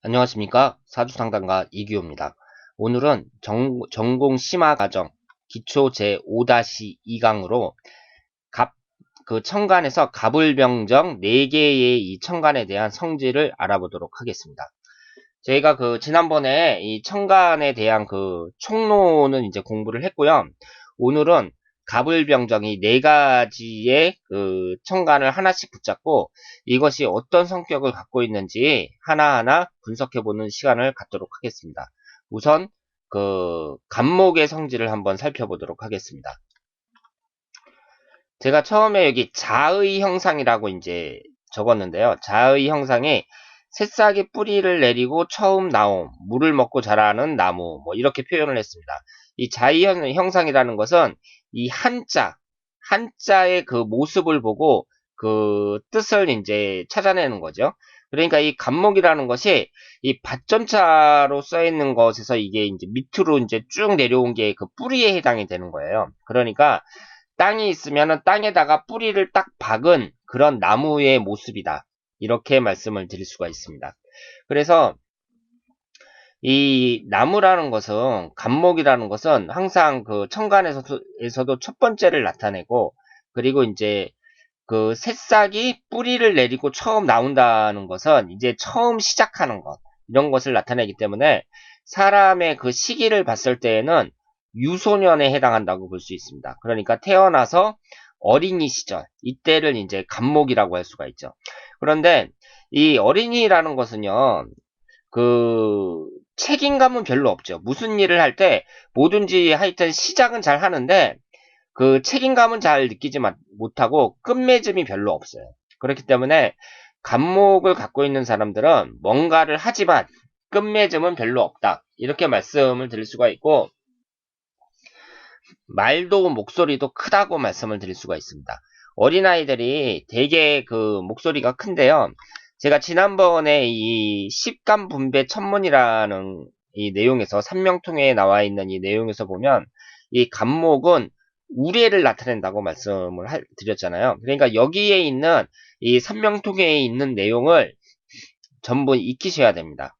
안녕하십니까. 사주상담가 이기호입니다. 오늘은 전공 심화과정 기초 제5-2강으로 천간에서 갑을병정 4개의 이 천간에 대한 성질을 알아보도록 하겠습니다. 저희가 지난번에 이 천간에 대한 총론은 이제 공부를 했고요. 오늘은 갑을병정이 4가지의 천간을 하나씩 붙잡고 이것이 어떤 성격을 갖고 있는지 하나하나 분석해보는 시간을 갖도록 하겠습니다. 우선 갑목의 성질을 한번 살펴보도록 하겠습니다. 제가 처음에 여기 자의 형상이라고 이제 적었는데요. 자의 형상이 새싹이 뿌리를 내리고 처음 나옴, 물을 먹고 자라는 나무, 뭐 이렇게 표현을 했습니다. 이 자의 형상이라는 것은 이 한자의 그 모습을 보고 그 뜻을 이제 찾아내는 거죠. 그러니까 이 갑목이라는 것이 이 밭전자로 써 있는 것에서 이게 이제 밑으로 이제 쭉 내려온 게 그 뿌리에 해당이 되는 거예요. 그러니까 땅이 있으면은 땅에다가 뿌리를 딱 박은 그런 나무의 모습이다. 이렇게 말씀을 드릴 수가 있습니다. 그래서 이 나무라는 것은 갑목이라는 것은 항상 그 천간에서도 첫 번째를 나타내고 그리고 이제 그 새싹이 뿌리를 내리고 처음 나온다는 것은 이제 처음 시작하는 것 이런 것을 나타내기 때문에 사람의 그 시기를 봤을 때에는 유소년에 해당한다고 볼 수 있습니다. 그러니까 태어나서 어린이 시절 이때를 이제 갑목이라고 할 수가 있죠. 그런데 이 어린이라는 것은요. 책임감은 별로 없죠. 무슨 일을 할 때 뭐든지 하여튼 시작은 잘 하는데 그 책임감은 잘 느끼지 못하고 끝맺음이 별로 없어요. 그렇기 때문에 갑목을 갖고 있는 사람들은 뭔가를 하지만 끝맺음은 별로 없다. 이렇게 말씀을 드릴 수가 있고 말도 목소리도 크다고 말씀을 드릴 수가 있습니다. 어린아이들이 되게 목소리가 큰데요. 제가 지난번에 이 십간 분배 천문이라는 이 내용에서 삼명통에 나와 있는 이 내용에서 보면 이 갑목은 우레를 나타낸다고 말씀을 드렸잖아요. 그러니까 여기에 있는 이 삼명통에 있는 내용을 전부 익히셔야 됩니다.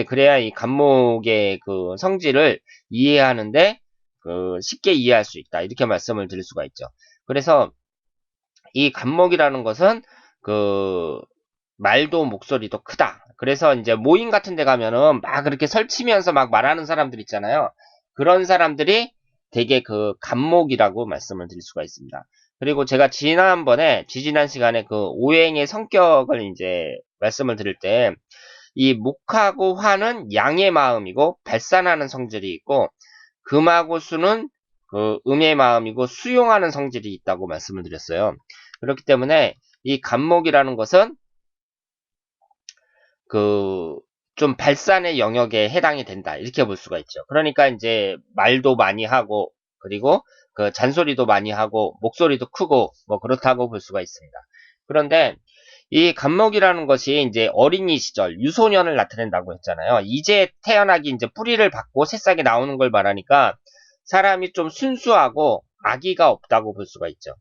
그래야 이 갑목의 성질을 이해하는데 쉽게 이해할 수 있다. 이렇게 말씀을 드릴 수가 있죠. 그래서 이 갑목이라는 것은 말도 목소리도 크다. 그래서 이제 모임 같은 데 가면은 막 그렇게 설치면서 막 말하는 사람들 있잖아요. 그런 사람들이 되게 갑목이라고 말씀을 드릴 수가 있습니다. 그리고 제가 지지난 시간에 오행의 성격을 이제 말씀을 드릴 때 이 목하고 화는 양의 마음이고 발산하는 성질이 있고 금하고 수는 음의 마음이고 수용하는 성질이 있다고 말씀을 드렸어요. 그렇기 때문에 이 갑목이라는 것은 좀 발산의 영역에 해당이 된다. 이렇게 볼 수가 있죠. 그러니까 이제 말도 많이 하고 그리고 잔소리도 많이 하고 목소리도 크고 뭐 그렇다고 볼 수가 있습니다. 그런데 이 갑목이라는 것이 이제 어린이 시절 유소년을 나타낸다고 했잖아요. 이제 태어나기 이제 뿌리를 받고 새싹이 나오는 걸 말하니까 사람이 좀 순수하고 아기가 없다고 볼 수가 있죠.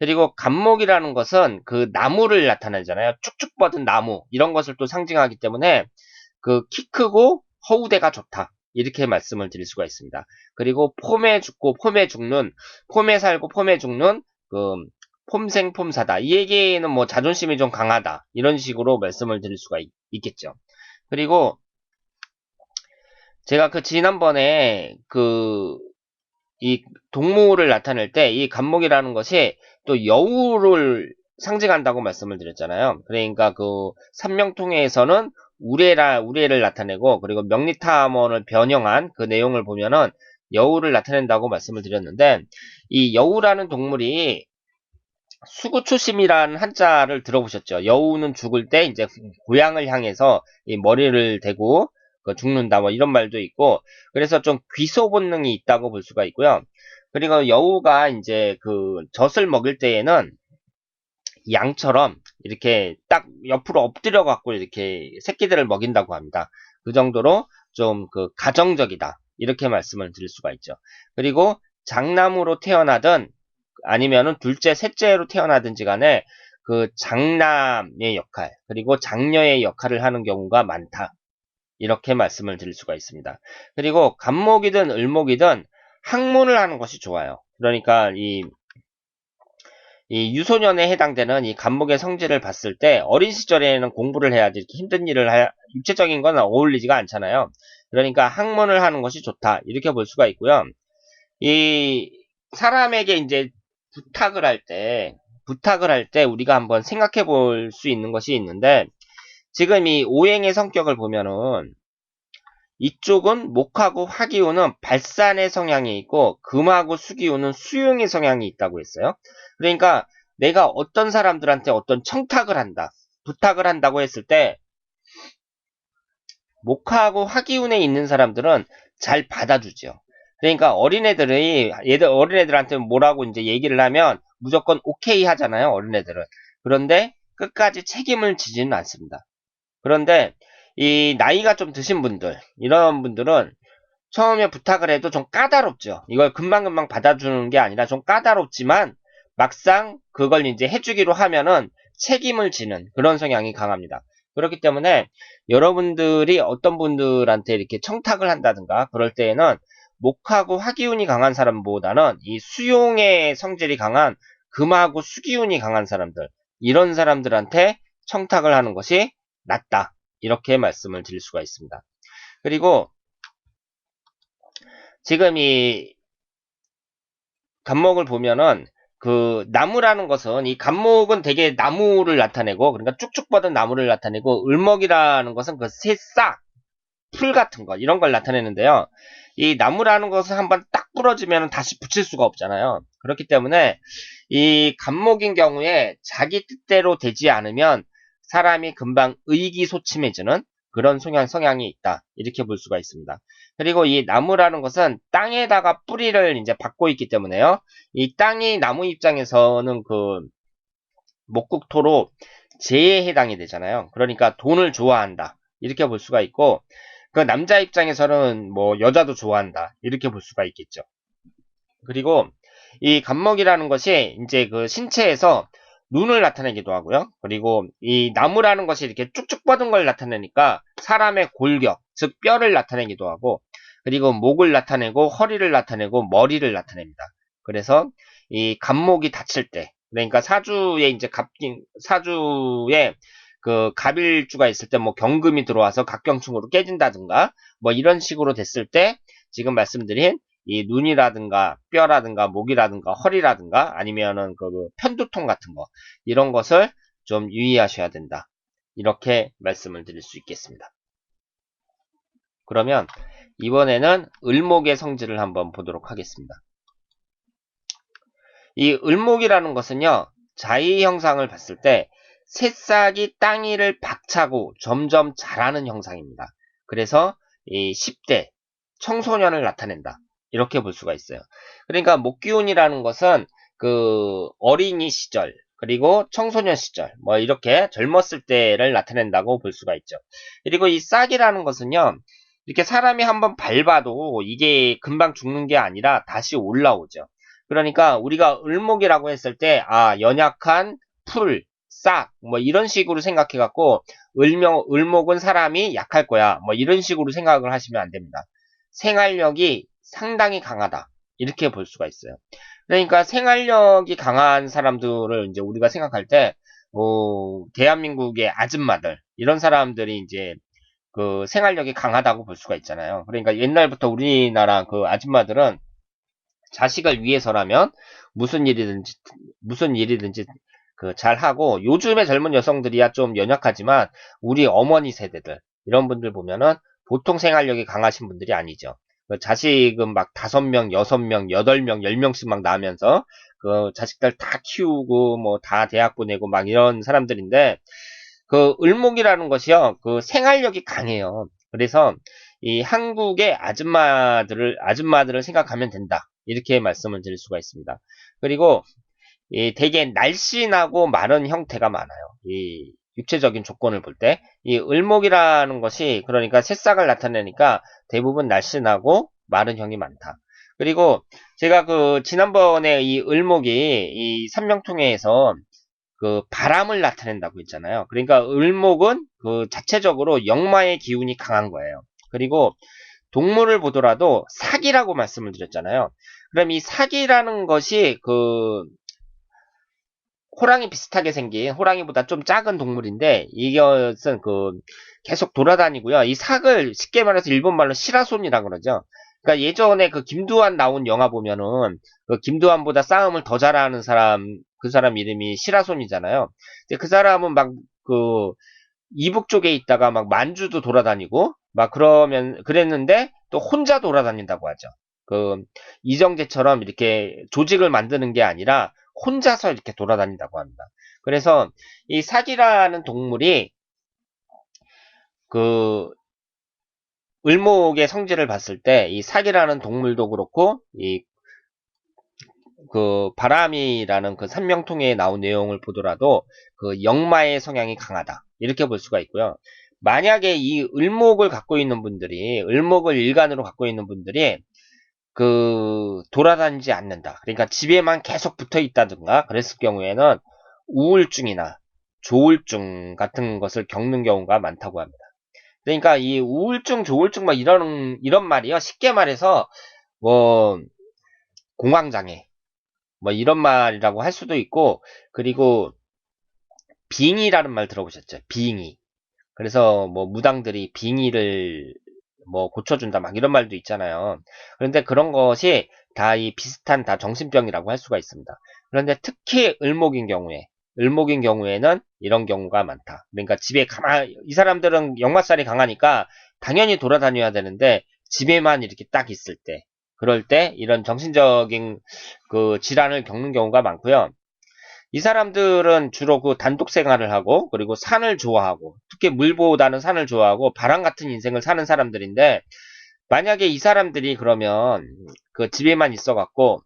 그리고 갑목이라는 것은 나무를 나타내잖아요. 쭉쭉 뻗은 나무 이런 것을 또 상징하기 때문에 키 크고 허우대가 좋다. 이렇게 말씀을 드릴 수가 있습니다. 그리고 폼에 죽고 폼에 죽는 폼에 살고 폼에 죽는 폼생폼사다. 이 얘기는 뭐 자존심이 좀 강하다. 이런 식으로 말씀을 드릴 수가 있겠죠. 그리고 제가 지난번에 이 동물을 나타낼 때 이 갑목이라는 것이 또 여우를 상징한다고 말씀을 드렸잖아요. 그러니까 삼명통에서는 우레를 나타내고 그리고 명리탐원을 변형한 그 내용을 보면은 여우를 나타낸다고 말씀을 드렸는데 이 여우라는 동물이 수구초심이라는 한자를 들어보셨죠? 여우는 죽을 때 이제 고향을 향해서 이 머리를 대고 죽는다 뭐 이런 말도 있고 그래서 좀 귀소 본능이 있다고 볼 수가 있고요. 그리고 여우가 이제 젖을 먹일 때에는 양처럼 이렇게 딱 옆으로 엎드려 갖고 이렇게 새끼들을 먹인다고 합니다. 그 정도로 좀 가정적이다. 이렇게 말씀을 드릴 수가 있죠. 그리고 장남으로 태어나든 아니면은 둘째, 셋째로 태어나든지 간에 장남의 역할, 그리고 장녀의 역할을 하는 경우가 많다. 이렇게 말씀을 드릴 수가 있습니다. 그리고 간목이든 을목이든 학문을 하는 것이 좋아요. 그러니까 이 유소년에 해당되는 이 간목의 성질을 봤을 때 어린 시절에는 공부를 해야지 이렇게 힘든 일을 육체적인 건 어울리지가 않잖아요. 그러니까 학문을 하는 것이 좋다. 이렇게 볼 수가 있고요. 이 사람에게 이제 부탁을 할 때 우리가 한번 생각해 볼 수 있는 것이 있는데 지금 이 오행의 성격을 보면은 이쪽은 목하고 화기운은 발산의 성향이 있고 금하고 수기운은 수용의 성향이 있다고 했어요. 그러니까 내가 어떤 사람들한테 어떤 청탁을 한다, 부탁을 한다고 했을 때 목하고 화기운에 있는 사람들은 잘 받아주죠. 그러니까 어린애들한테 뭐라고 이제 얘기를 하면 무조건 오케이 하잖아요, 어린애들은. 그런데 끝까지 책임을 지지는 않습니다. 그런데 이 나이가 좀 드신 분들, 이런 분들은 처음에 부탁을 해도 좀 까다롭죠. 이걸 금방금방 받아주는 게 아니라 좀 까다롭지만 막상 그걸 이제 해주기로 하면은 책임을 지는 그런 성향이 강합니다. 그렇기 때문에 여러분들이 어떤 분들한테 이렇게 청탁을 한다든가 그럴 때에는 목하고 화기운이 강한 사람보다는 이 수용의 성질이 강한 금하고 수기운이 강한 사람들, 이런 사람들한테 청탁을 하는 것이 낫다. 이렇게 말씀을 드릴 수가 있습니다. 그리고 지금 이 간목을 보면은 그 나무라는 것은 이 간목은 되게 나무를 나타내고 그러니까 쭉쭉 뻗은 나무를 나타내고 을목이라는 것은 그 새싹, 풀 같은 거 이런 걸 나타내는데요. 이 나무라는 것은 한번 딱 부러지면 다시 붙일 수가 없잖아요. 그렇기 때문에 이 간목인 경우에 자기 뜻대로 되지 않으면 사람이 금방 의기소침해지는 그런 성향이 있다. 이렇게 볼 수가 있습니다. 그리고 이 나무라는 것은 땅에다가 뿌리를 이제 받고 있기 때문에요. 이 땅이 나무 입장에서는 그 목국토로 재에 해당이 되잖아요. 그러니까 돈을 좋아한다. 이렇게 볼 수가 있고 그 남자 입장에서는 뭐 여자도 좋아한다. 이렇게 볼 수가 있겠죠. 그리고 이 간목이라는 것이 이제 그 신체에서 눈을 나타내기도 하고요. 그리고 이 나무라는 것이 이렇게 쭉쭉 뻗은 걸 나타내니까 사람의 골격, 즉 뼈를 나타내기도 하고 그리고 목을 나타내고 허리를 나타내고 머리를 나타냅니다. 그래서 이 간목이 다칠 때 그러니까 사주에 그 갑일주가 있을 때 뭐 경금이 들어와서 각경충으로 깨진다든가 뭐 이런 식으로 됐을 때 지금 말씀드린 이 눈이라든가 뼈라든가 목이라든가 허리라든가 아니면은 그 편두통 같은 거 이런 것을 좀 유의하셔야 된다. 이렇게 말씀을 드릴 수 있겠습니다. 그러면 이번에는 을목의 성질을 한번 보도록 하겠습니다. 이 을목이라는 것은요. 자의 형상을 봤을 때 새싹이 땅 위를 박차고 점점 자라는 형상입니다. 그래서 이 10대 청소년을 나타낸다. 이렇게 볼 수가 있어요. 그러니까 목기운이라는 것은 그 어린이 시절 그리고 청소년 시절 뭐 이렇게 젊었을 때를 나타낸다고 볼 수가 있죠. 그리고 이 싹이라는 것은요. 이렇게 사람이 한번 밟아도 이게 금방 죽는 게 아니라 다시 올라오죠. 그러니까 우리가 을목이라고 했을 때 연약한 풀, 싹 뭐 이런 식으로 생각해 갖고 을목은 사람이 약할 거야 뭐 이런 식으로 생각을 하시면 안 됩니다. 생활력이 상당히 강하다. 이렇게 볼 수가 있어요. 그러니까 생활력이 강한 사람들을 이제 우리가 생각할 때, 대한민국의 아줌마들, 이런 사람들이 이제 그 생활력이 강하다고 볼 수가 있잖아요. 그러니까 옛날부터 우리나라 그 아줌마들은 자식을 위해서라면 무슨 일이든지 그 잘하고 요즘의 젊은 여성들이야 좀 연약하지만 우리 어머니 세대들, 이런 분들 보면은 보통 생활력이 강하신 분들이 아니죠. 그 자식은 막 5명, 6명, 8명, 10명씩 막 낳으면서 그 자식들 다 키우고 뭐 다 대학 보내고 막 이런 사람들인데 그 을목이라는 것이요. 그 생활력이 강해요. 그래서 이 한국의 아줌마들을 생각하면 된다. 이렇게 말씀을 드릴 수가 있습니다. 그리고 이 되게 날씬하고 마른 형태가 많아요. 이 육체적인 조건을 볼 때 이 을목이라는 것이 그러니까 새싹을 나타내니까 대부분 날씬하고 마른 형이 많다. 그리고 제가 그 지난번에 이 을목이 이 삼명통해에서 그 바람을 나타낸다고 했잖아요. 그러니까 을목은 그 자체적으로 역마의 기운이 강한 거예요. 그리고 동물을 보더라도 사기라고 말씀을 드렸잖아요. 그럼 이 사기라는 것이 그 호랑이 비슷하게 생긴 호랑이보다 좀 작은 동물인데 이것은 그 계속 돌아다니고요. 이 삭을 쉽게 말해서 일본말로 시라손이라 그러죠. 그러니까 예전에 그 김두한 나온 영화 보면은 그 김두한보다 싸움을 더 잘하는 사람 그 사람 이름이 시라손이잖아요. 근데 그 사람은 막 그 이북 쪽에 있다가 막 만주도 돌아다니고 막 그러면 그랬는데 또 혼자 돌아다닌다고 하죠. 그 이정재처럼 이렇게 조직을 만드는 게 아니라 혼자서 이렇게 돌아다닌다고 합니다. 그래서 이 사기라는 동물이 그 을목의 성질을 봤을 때 이 사기라는 동물도 그렇고 이 그 바람이라는 그 산명통에 나온 내용을 보더라도 그 역마의 성향이 강하다 이렇게 볼 수가 있고요. 만약에 이 을목을 갖고 있는 분들이 을목을 일간으로 갖고 있는 분들이 그 돌아다니지 않는다. 그러니까 집에만 계속 붙어 있다든가 그랬을 경우에는 우울증이나 조울증 같은 것을 겪는 경우가 많다고 합니다. 그러니까 이 우울증, 조울증 막 이런 말이요. 쉽게 말해서 뭐 공황장애 뭐 이런 말이라고 할 수도 있고 그리고 빙의라는 말 들어보셨죠? 빙의. 그래서 뭐 무당들이 빙의를 뭐 고쳐준다 막 이런 말도 있잖아요. 그런데 그런 것이 다 이 비슷한 다 정신병이라고 할 수가 있습니다. 그런데 특히 을목인 경우에는 이런 경우가 많다. 그러니까 집에 이 사람들은 역마살이 강하니까 당연히 돌아다녀야 되는데 집에만 이렇게 딱 있을 때 그럴 때 이런 정신적인 그 질환을 겪는 경우가 많고요. 이 사람들은 주로 그 단독 생활을 하고 그리고 산을 좋아하고 특히 물보다는 산을 좋아하고 바람 같은 인생을 사는 사람들인데 만약에 이 사람들이 그러면 그 집에만 있어 갖고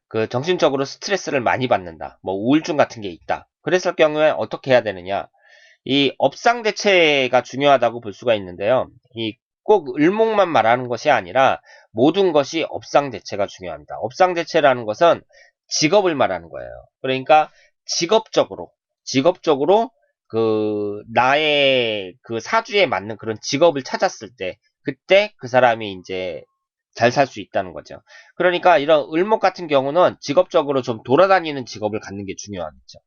그 정신적으로 스트레스를 많이 받는다. 뭐 우울증 같은 게 있다. 그랬을 경우에 어떻게 해야 되느냐? 이 업상 대체가 중요하다고 볼 수가 있는데요. 이 꼭 을목만 말하는 것이 아니라 모든 것이 업상 대체가 중요합니다. 업상 대체라는 것은 직업을 말하는 거예요. 그러니까 직업적으로 그 나의 그 사주에 맞는 그런 직업을 찾았을 때 그때 그 사람이 이제 잘 살 수 있다는 거죠. 그러니까 이런 을목 같은 경우는 직업적으로 좀 돌아다니는 직업을 갖는 게 중요하겠죠.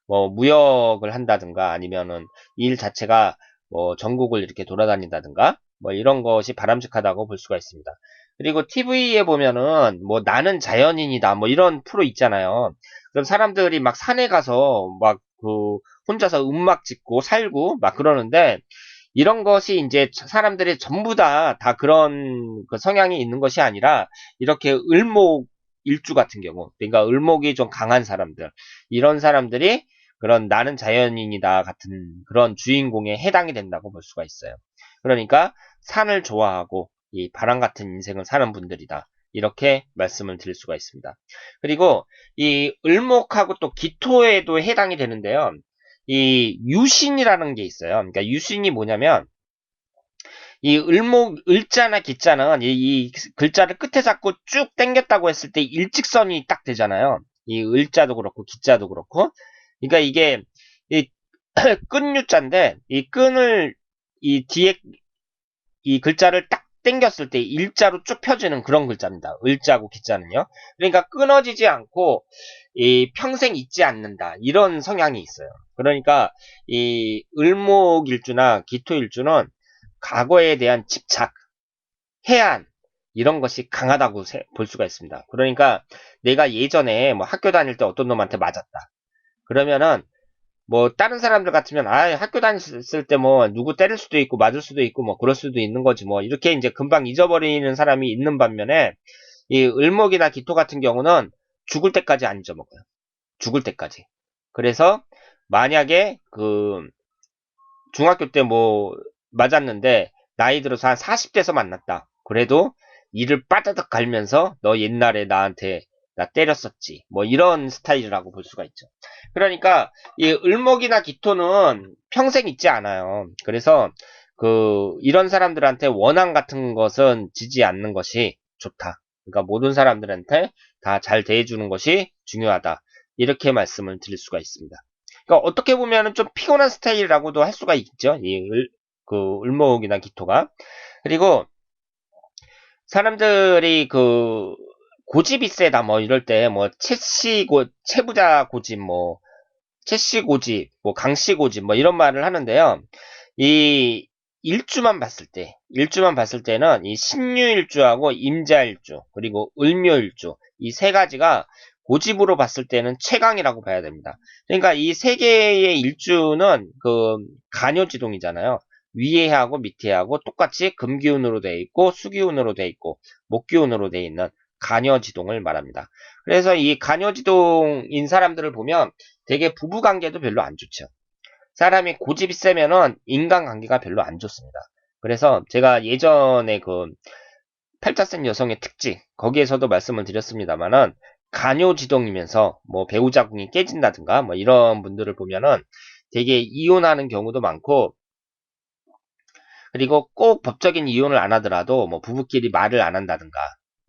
뭐 무역을 한다든가 아니면은 일 자체가 뭐 전국을 이렇게 돌아다닌다든가 뭐 이런 것이 바람직하다고 볼 수가 있습니다. 그리고 TV에 보면은 뭐 나는 자연인이다 뭐 이런 프로 있잖아요. 그럼 사람들이 막 산에 가서 막 그 혼자서 음악 짓고 살고 막 그러는데 이런 것이 이제 사람들이 전부 다 그런 그 성향이 있는 것이 아니라 이렇게 을목 일주 같은 경우 그러니까 을목이 좀 강한 사람들 이런 사람들이 그런 나는 자연인이다 같은 그런 주인공에 해당이 된다고 볼 수가 있어요. 그러니까 산을 좋아하고 이 바람 같은 인생을 사는 분들이다. 이렇게 말씀을 드릴 수가 있습니다. 그리고 이 을목하고 또 기토에도 해당이 되는데요. 이 유신이라는 게 있어요. 그러니까 유신이 뭐냐면 이 을자나 기자는 이 글자를 끝에 잡고 쭉 당겼다고 했을 때 일직선이 딱 되잖아요. 이 을자도 그렇고 기자도 그렇고. 그러니까 이게 이 끈유자인데 이 끈을 이 뒤에 이 글자를 딱 당겼을 때 일자로 쭉 펴지는 그런 글자입니다. 을자고 기자는요. 그러니까 끊어지지 않고 이 평생 잊지 않는다. 이런 성향이 있어요. 그러니까 이 을목일주나 기토일주는 과거에 대한 집착, 해안 이런 것이 강하다고 볼 수가 있습니다. 그러니까 내가 예전에 뭐 학교 다닐 때 어떤 놈한테 맞았다. 그러면은 뭐 다른 사람들 같으면 아 학교 다녔을 때 뭐 누구 때릴 수도 있고 맞을 수도 있고 뭐 그럴 수도 있는 거지 뭐 이렇게 이제 금방 잊어버리는 사람이 있는 반면에 이 을목이나 기토 같은 경우는 죽을 때까지 안 잊어먹어요. 죽을 때까지. 그래서 만약에 그 중학교 때 뭐 맞았는데 나이 들어서 한 40대에서 만났다. 그래도 이를 빠다닥 갈면서 너 옛날에 나한테 나 때렸었지. 뭐 이런 스타일이라고 볼 수가 있죠. 그러니까 이 을목이나 기토는 평생 있지 않아요. 그래서 그 이런 사람들한테 원한 같은 것은 지지 않는 것이 좋다. 그러니까 모든 사람들한테 다 잘 대해주는 것이 중요하다. 이렇게 말씀을 드릴 수가 있습니다. 그러니까 어떻게 보면은 좀 피곤한 스타일이라고도 할 수가 있죠. 그 을목이나 기토가. 그리고 사람들이 그 고집이 세다 뭐 이럴 때 뭐 채부자 고집 뭐 채씨 고집 뭐 강씨 고집 뭐 이런 말을 하는데요. 이 일주만 봤을 때는 이 신유일주하고 임자일주 그리고 을묘일주 이 세 가지가 고집으로 봤을 때는 최강이라고 봐야 됩니다. 그러니까 이 세 개의 일주는 그 간요지동이잖아요. 위에 하고 밑에 하고 똑같이 금기운으로 되어 있고 수기운으로 되어 있고 목기운으로 되어 있는 간여지동을 말합니다. 그래서 이 간여지동인 사람들을 보면 되게 부부관계도 별로 안 좋죠. 사람이 고집이 세면은 인간관계가 별로 안 좋습니다. 그래서 제가 예전에 그 팔자센 여성의 특징 거기에서도 말씀을 드렸습니다만은 간요지동이면서 뭐 배우자궁이 깨진다든가 뭐 이런 분들을 보면은 되게 이혼하는 경우도 많고 그리고 꼭 법적인 이혼을 안 하더라도 뭐 부부끼리 말을 안 한다든가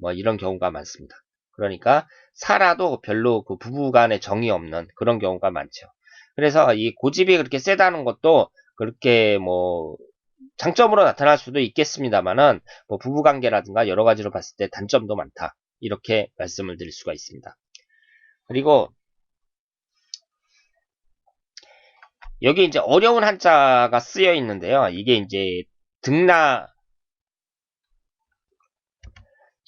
뭐 이런 경우가 많습니다. 그러니까 살아도 별로 그 부부간에 정이 없는 그런 경우가 많죠. 그래서 이 고집이 그렇게 세다는 것도 그렇게 뭐 장점으로 나타날 수도 있겠습니다만은 뭐 부부관계라든가 여러 가지로 봤을 때 단점도 많다. 이렇게 말씀을 드릴 수가 있습니다. 그리고 여기 이제 어려운 한자가 쓰여 있는데요. 이게 이제 등나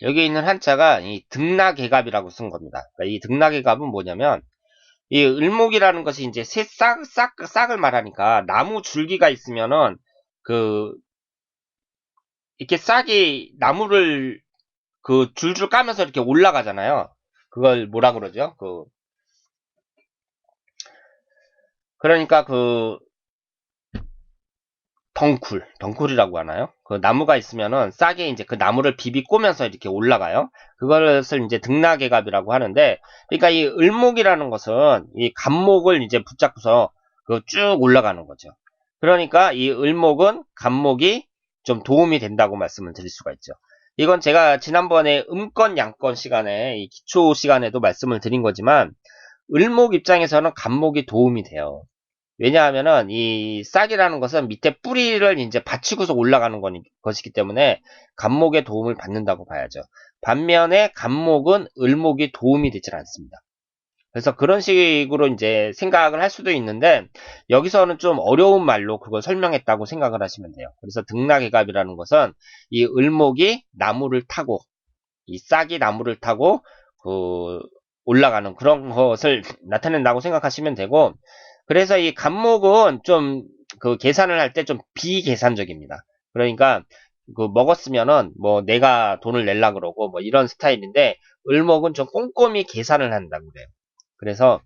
여기 있는 한자가 이 등나개갑이라고 쓴 겁니다. 그러니까 이 등나개갑은 뭐냐면 이 을목이라는 것이 이제 싹을 말하니까 나무 줄기가 있으면은 그 이렇게 싹이 나무를 그 줄줄 까면서 이렇게 올라가잖아요. 그걸 뭐라 그러죠? 그러니까 그 덩쿨이라고 하나요? 그 나무가 있으면은 싹에 이제 그 나무를 비비 꼬면서 이렇게 올라가요. 그것을 이제 등나개갑이라고 하는데, 그러니까 이 을목이라는 것은 이 갑목을 이제 붙잡고서 그 쭉 올라가는 거죠. 그러니까 이 을목은 갑목이 좀 도움이 된다고 말씀을 드릴 수가 있죠. 이건 제가 지난번에 음권 양권 시간에 이 기초 시간에도 말씀을 드린 거지만 을목 입장에서는 갑목이 도움이 돼요. 왜냐하면은 이 싹이라는 것은 밑에 뿌리를 이제 받치고서 올라가는 것이기 때문에 갑목의 도움을 받는다고 봐야죠. 반면에 갑목은 을목이 도움이 되질 않습니다. 그래서 그런 식으로 이제 생각을 할 수도 있는데 여기서는 좀 어려운 말로 그걸 설명했다고 생각을 하시면 돼요. 그래서 등락개갑이라는 것은 이 을목이 나무를 타고 이 싹이 나무를 타고 그 올라가는 그런 것을 나타낸다고 생각하시면 되고 그래서 이 갑목은 좀 그 계산을 할 때 좀 비계산적입니다. 그러니까 그 먹었으면은 뭐 내가 돈을 낼라 그러고 뭐 이런 스타일인데 을목은 좀 꼼꼼히 계산을 한다고 그래요. 그래서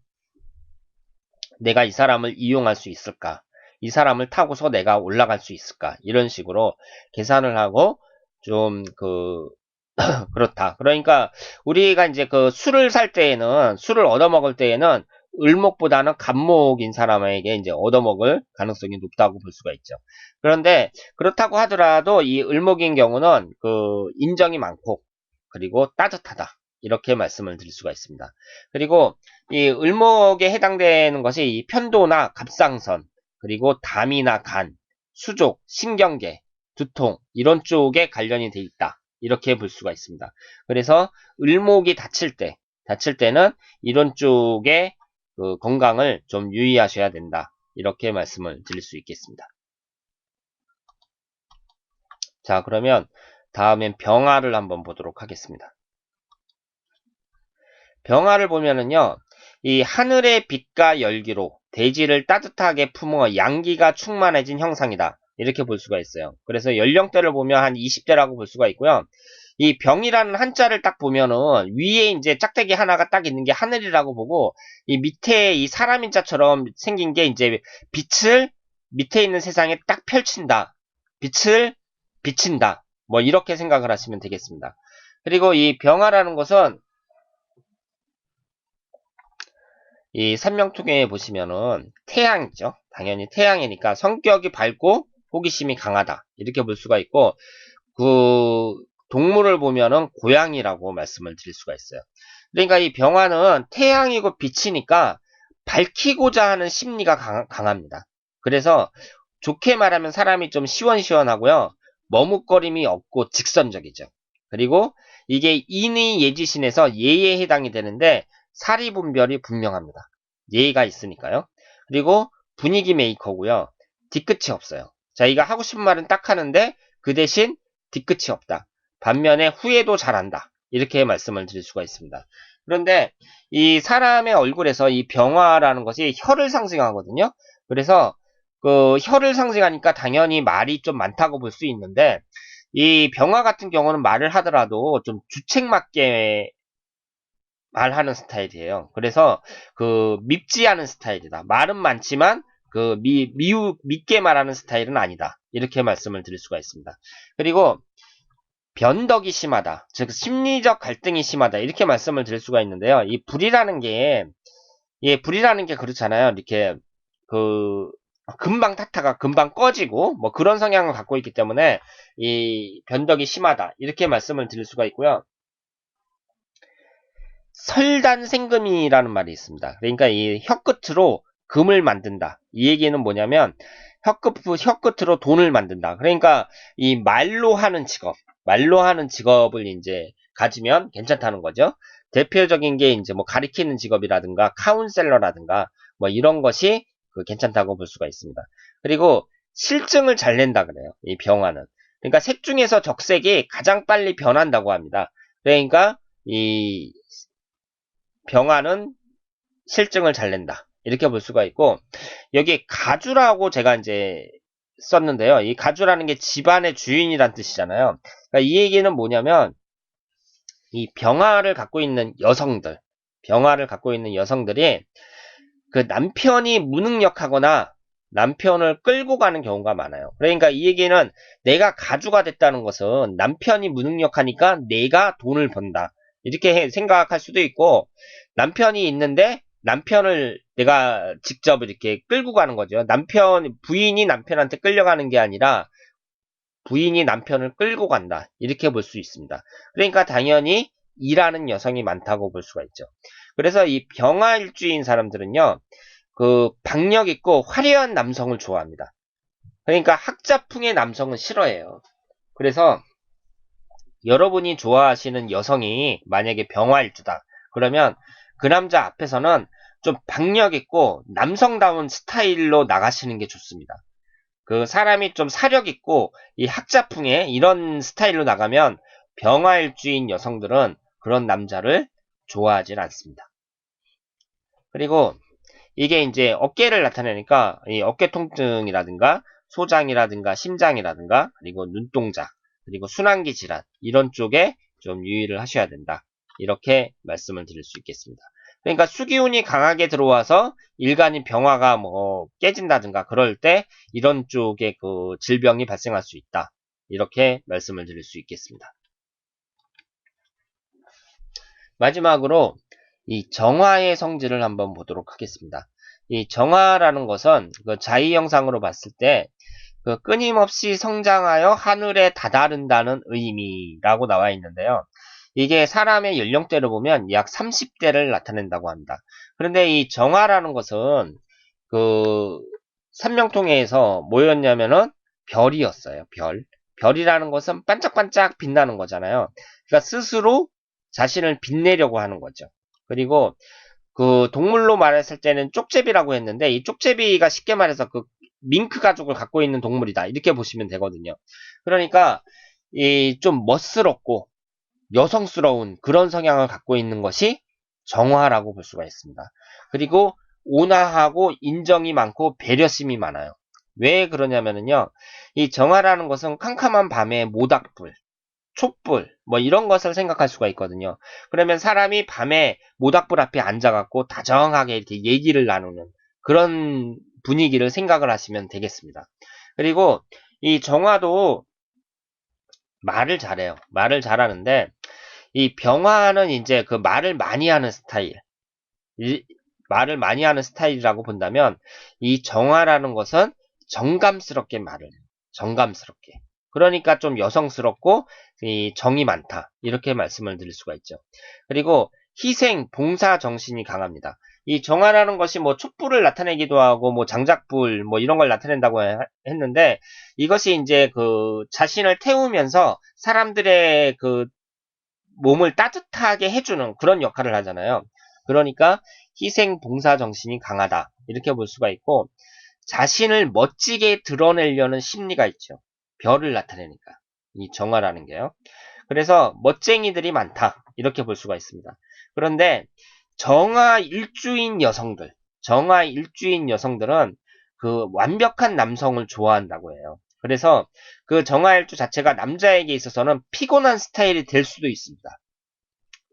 내가 이 사람을 이용할 수 있을까? 이 사람을 타고서 내가 올라갈 수 있을까? 이런 식으로 계산을 하고 좀 그렇다. 그러니까 우리가 이제 그 술을 살 때에는 술을 얻어먹을 때에는 을목보다는 갑목인 사람에게 이제 얻어먹을 가능성이 높다고 볼 수가 있죠. 그런데 그렇다고 하더라도 이 을목인 경우는 그 인정이 많고 그리고 따뜻하다. 이렇게 말씀을 드릴 수가 있습니다. 그리고 이 을목에 해당되는 것이 이 편도나 갑상선, 그리고 담이나 간, 수족, 신경계, 두통 이런 쪽에 관련이 돼 있다. 이렇게 볼 수가 있습니다. 그래서 을목이 다칠 때는 이런 쪽의 그 건강을 좀 유의하셔야 된다. 이렇게 말씀을 드릴 수 있겠습니다. 자, 그러면 다음엔 병화를 한번 보도록 하겠습니다. 병화를 보면은요, 이 하늘의 빛과 열기로 대지를 따뜻하게 품어 양기가 충만해진 형상이다. 이렇게 볼 수가 있어요. 그래서 연령대를 보면 한 20대라고 볼 수가 있고요. 이 병이라는 한자를 딱 보면은 위에 이제 짝대기 하나가 딱 있는 게 하늘이라고 보고 이 밑에 이 사람인자처럼 생긴 게 이제 빛을 밑에 있는 세상에 딱 펼친다. 빛을 비친다. 뭐 이렇게 생각을 하시면 되겠습니다. 그리고 이 병화라는 것은 이 삼명통에 보시면은 태양이죠. 당연히 태양이니까 성격이 밝고 호기심이 강하다. 이렇게 볼 수가 있고 그 동물을 보면은 고양이라고 말씀을 드릴 수가 있어요. 그러니까 이 병화는 태양이고 빛이니까 밝히고자 하는 심리가 강합니다. 그래서 좋게 말하면 사람이 좀 시원시원하고요. 머뭇거림이 없고 직선적이죠. 그리고 이게 인의 예지신에서 예에 해당이 되는데 사리분별이 분명합니다. 예가 있으니까요. 그리고 분위기 메이커고요. 뒤끝이 없어요. 자, 이거 하고 싶은 말은 딱 하는데 그 대신 뒤끝이 없다. 반면에 후회도 잘한다. 이렇게 말씀을 드릴 수가 있습니다. 그런데 이 사람의 얼굴에서 이 병화라는 것이 혀를 상징하거든요. 그래서 그 혀를 상징하니까 당연히 말이 좀 많다고 볼 수 있는데 이 병화 같은 경우는 말을 하더라도 좀 주책맞게 말하는 스타일이에요. 그래서 그 밉지 않은 스타일이다. 말은 많지만 그 밉게 말하는 스타일은 아니다. 이렇게 말씀을 드릴 수가 있습니다. 그리고 변덕이 심하다. 즉 심리적 갈등이 심하다. 이렇게 말씀을 드릴 수가 있는데요. 이 불이라는 게 불이라는 게 그렇잖아요. 이렇게 그 금방 탔다가 금방 꺼지고 뭐 그런 성향을 갖고 있기 때문에 이 변덕이 심하다. 이렇게 말씀을 드릴 수가 있고요. 설단생금이라는 말이 있습니다. 그러니까 이 혀끝으로 금을 만든다. 이 얘기는 뭐냐면 혀끝으로 돈을 만든다. 그러니까 이 말로 하는 직업을 이제 가지면 괜찮다는 거죠. 대표적인 게 이제 뭐 가리키는 직업이라든가 카운셀러라든가 뭐 이런 것이 괜찮다고 볼 수가 있습니다. 그리고 실증을 잘 낸다 그래요. 이 병화는. 그러니까 색 중에서 적색이 가장 빨리 변한다고 합니다. 그러니까 이 병화는 실증을 잘 낸다. 이렇게 볼 수가 있고, 여기 가주라고 제가 이제 썼는데요. 이 가주라는 게 집안의 주인이란 뜻이잖아요. 그러니까 이 얘기는 뭐냐면, 이 병화를 갖고 있는 여성들이 그 남편이 무능력하거나 남편을 끌고 가는 경우가 많아요. 그러니까 이 얘기는 내가 가주가 됐다는 것은 남편이 무능력하니까 내가 돈을 번다. 이렇게 생각할 수도 있고 남편이 있는데 남편을 내가 직접 이렇게 끌고 가는 거죠. 부인이 남편한테 끌려가는 게 아니라 부인이 남편을 끌고 간다. 이렇게 볼 수 있습니다. 그러니까 당연히 일하는 여성이 많다고 볼 수가 있죠. 그래서 이 병화일주인 사람들은요. 그 박력 있고 화려한 남성을 좋아합니다. 그러니까 학자풍의 남성은 싫어해요. 그래서 여러분이 좋아하시는 여성이 만약에 병화일주다. 그러면 그 남자 앞에서는 좀 박력 있고 남성다운 스타일로 나가시는 게 좋습니다. 그 사람이 좀 사력 있고 이 학자풍의 이런 스타일로 나가면 병화일주인 여성들은 그런 남자를 좋아하진 않습니다. 그리고 이게 이제 어깨를 나타내니까 이 어깨 통증이라든가 소장이라든가 심장이라든가 그리고 눈동자 그리고 순환기 질환 이런 쪽에 좀 유의를 하셔야 된다. 이렇게 말씀을 드릴 수 있겠습니다. 그러니까 수기운이 강하게 들어와서 일간인 병화가 뭐 깨진다든가 그럴 때 이런 쪽에 그 질병이 발생할 수 있다. 이렇게 말씀을 드릴 수 있겠습니다. 마지막으로 이 정화의 성질을 한번 보도록 하겠습니다. 이 정화라는 것은 그 자의 형상으로 봤을 때 그 끊임없이 성장하여 하늘에 다다른다는 의미라고 나와 있는데요. 이게 사람의 연령대로 보면 약 30대를 나타낸다고 합니다. 그런데 이 정화라는 것은 그 삼명통에서 뭐였냐면은 별이었어요. 별이라는 것은 반짝반짝 빛나는 거잖아요. 그러니까 스스로 자신을 빛내려고 하는 거죠. 그리고 그 동물로 말했을 때는 쪽제비라고 했는데 이 쪽제비가 쉽게 말해서 그 밍크 가족을 갖고 있는 동물이다. 이렇게 보시면 되거든요. 그러니까 이 좀 멋스럽고 여성스러운 그런 성향을 갖고 있는 것이 정화라고 볼 수가 있습니다. 그리고 온화하고 인정이 많고 배려심이 많아요. 왜 그러냐면요. 이 정화라는 것은 캄캄한 밤에 모닥불, 촛불 뭐 이런 것을 생각할 수가 있거든요. 그러면 사람이 밤에 모닥불 앞에 앉아갖고 다정하게 이렇게 얘기를 나누는 그런 분위기를 생각을 하시면 되겠습니다. 그리고 이 정화도 말을 잘해요. 말을 잘하는데 이 병화는 이제 그 말을 많이 하는 스타일. 말을 많이 하는 스타일이라고 본다면 이 정화라는 것은 정감스럽게 말을 해요. 정감스럽게. 그러니까 좀 여성스럽고 이 정이 많다. 이렇게 말씀을 드릴 수가 있죠. 그리고 희생, 봉사 정신이 강합니다. 이 정화라는 것이 뭐 촛불을 나타내기도 하고 뭐 장작불 뭐 이런 걸 나타낸다고 했는데 이것이 이제 그 자신을 태우면서 사람들의 그 몸을 따뜻하게 해주는 그런 역할을 하잖아요. 그러니까 희생, 봉사 정신이 강하다 이렇게 볼 수가 있고 자신을 멋지게 드러내려는 심리가 있죠. 별을 나타내니까 이 정화라는 게요. 그래서 멋쟁이들이 많다 이렇게 볼 수가 있습니다. 그런데 정화 일주인 여성들은 그 완벽한 남성을 좋아한다고 해요. 그래서 그 정화 일주 자체가 남자에게 있어서는 피곤한 스타일이 될 수도 있습니다.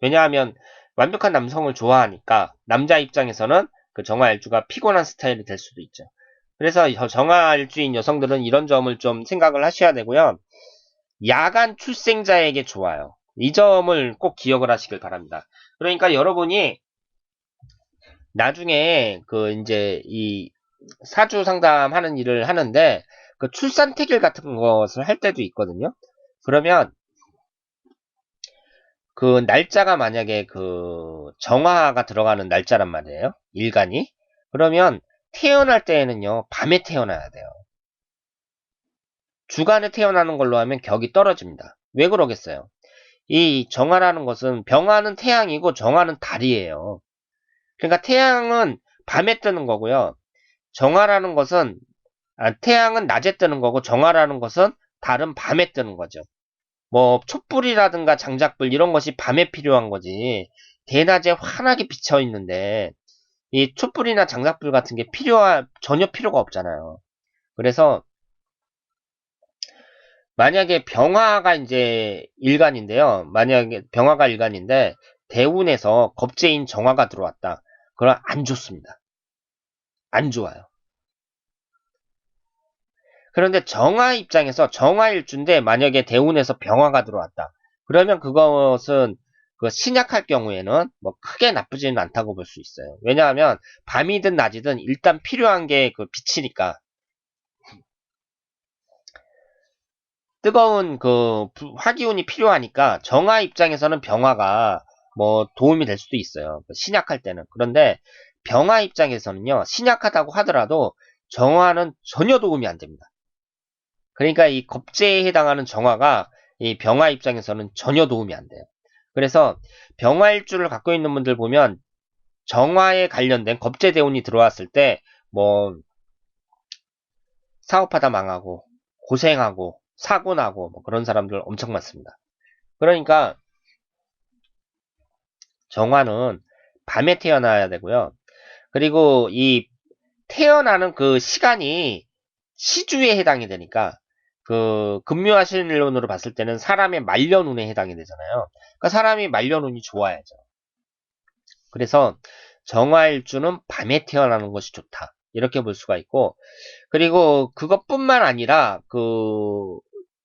왜냐하면 완벽한 남성을 좋아하니까 남자 입장에서는 그 정화 일주가 피곤한 스타일이 될 수도 있죠. 그래서 정화 일주인 여성들은 이런 점을 좀 생각을 하셔야 되고요. 야간 출생자에게 좋아요. 이 점을 꼭 기억을 하시길 바랍니다. 그러니까 여러분이 나중에 그 이제 이 사주 상담하는 일을 하는데 그 출산 태길 같은 것을 할 때도 있거든요. 그러면 그 날짜가 만약에 그 정화가 들어가는 날짜란 말이에요. 일간이. 그러면 태어날 때에는요. 밤에 태어나야 돼요. 주간에 태어나는 걸로 하면 격이 떨어집니다. 왜 그러겠어요? 이 정화라는 것은 병화는 태양이고 정화는 달이에요. 그러니까 태양은 밤에 뜨는 거고요. 정화라는 것은 태양은 낮에 뜨는 거고 정화라는 것은 달은 밤에 뜨는 거죠. 뭐 촛불이라든가 장작불 이런 것이 밤에 필요한 거지. 대낮에 환하게 비쳐 있는데 이 촛불이나 장작불 같은 게 전혀 필요가 없잖아요. 그래서 만약에 병화가 이제 일간인데요. 만약에 병화가 일간인데 대운에서 겁재인 정화가 들어왔다. 그럼 안 좋습니다. 안 좋아요. 그런데 정화 입장에서 정화일주인데 만약에 대운에서 병화가 들어왔다. 그러면 그것은 그 신약할 경우에는 뭐 크게 나쁘지는 않다고 볼 수 있어요. 왜냐하면 밤이든 낮이든 일단 필요한 게 그 빛이니까. 뜨거운 그 화기운이 필요하니까 정화 입장에서는 병화가 뭐 도움이 될 수도 있어요. 신약할 때는. 그런데 병화 입장에서는요. 신약하다고 하더라도 정화는 전혀 도움이 안 됩니다. 그러니까 이 겁재에 해당하는 정화가 이 병화 입장에서는 전혀 도움이 안 돼요. 그래서 병화일주를 갖고 있는 분들 보면 정화에 관련된 겁재 대운이 들어왔을 때 뭐 사업하다 망하고 고생하고 사고 나고 뭐 그런 사람들 엄청 많습니다. 그러니까 정화는 밤에 태어나야 되고요. 그리고 이 태어나는 그 시간이 시주에 해당이 되니까 그 금묘하신일론으로 봤을 때는 사람의 말년운에 해당이 되잖아요. 그러니까 사람이 말년운이 좋아야죠. 그래서 정화일주는 밤에 태어나는 것이 좋다. 이렇게 볼 수가 있고 그리고 그것뿐만 아니라 그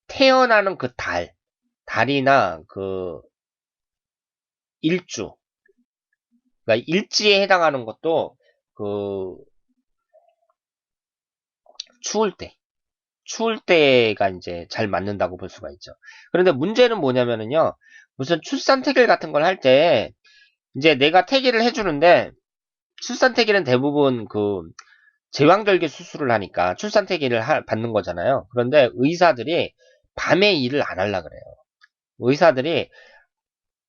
태어나는 그 달이나 그 일주 그러니까 일지에 해당하는 것도 그 추울 때가 이제 잘 맞는다고 볼 수가 있죠. 그런데 문제는 뭐냐면은요. 무슨 출산 태길 같은 걸 할 때 이제 내가 태기를 해주는데 출산 태기는 대부분 그 제왕절개 수술을 하니까 출산 태기를 받는 거잖아요. 그런데 의사들이 밤에 일을 안 하려 그래요. 의사들이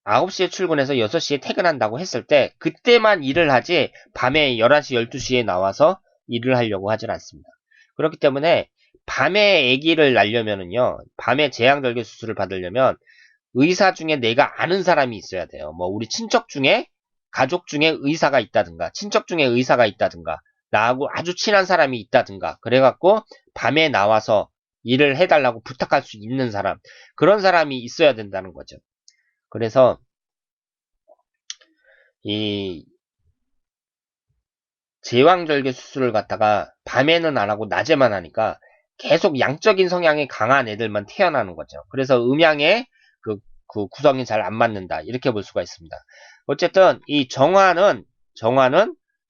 9시에 출근해서 6시에 퇴근한다고 했을 때 그때만 일을 하지 밤에 11시, 12시에 나와서 일을 하려고 하진 않습니다. 그렇기 때문에 밤에 아기를 낳으려면은요. 밤에 제왕절개 수술을 받으려면 의사 중에 내가 아는 사람이 있어야 돼요. 뭐 우리 친척 중에 가족 중에 의사가 있다든가 친척 중에 의사가 있다든가 나하고 아주 친한 사람이 있다든가 그래갖고 밤에 나와서 일을 해달라고 부탁할 수 있는 사람 그런 사람이 있어야 된다는 거죠. 그래서 이 제왕절개 수술을 갖다가 밤에는 안 하고 낮에만 하니까 계속 양적인 성향이 강한 애들만 태어나는 거죠. 그래서 음양의 그 구성이 잘 안 맞는다. 이렇게 볼 수가 있습니다. 어쨌든 이 정화는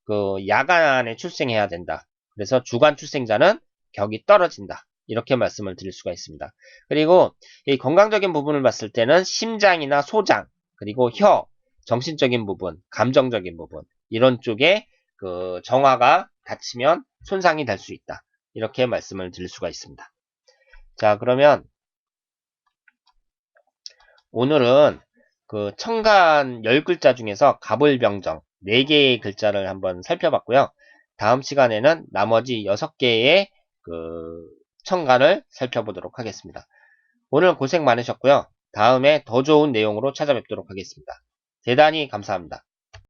그 야간에 출생해야 된다. 그래서 주간 출생자는 격이 떨어진다. 이렇게 말씀을 드릴 수가 있습니다. 그리고 이 건강적인 부분을 봤을 때는 심장이나 소장, 그리고 혀, 정신적인 부분, 감정적인 부분, 이런 쪽에 그 정화가 닫히면 손상이 될 수 있다. 이렇게 말씀을 드릴 수가 있습니다. 자, 그러면 오늘은 그 청간 10글자 중에서 가불병정 4개의 글자를 한번 살펴봤고요. 다음 시간에는 나머지 6개의 그 청간을 살펴보도록 하겠습니다. 오늘 고생 많으셨고요. 다음에 더 좋은 내용으로 찾아뵙도록 하겠습니다. 대단히 감사합니다.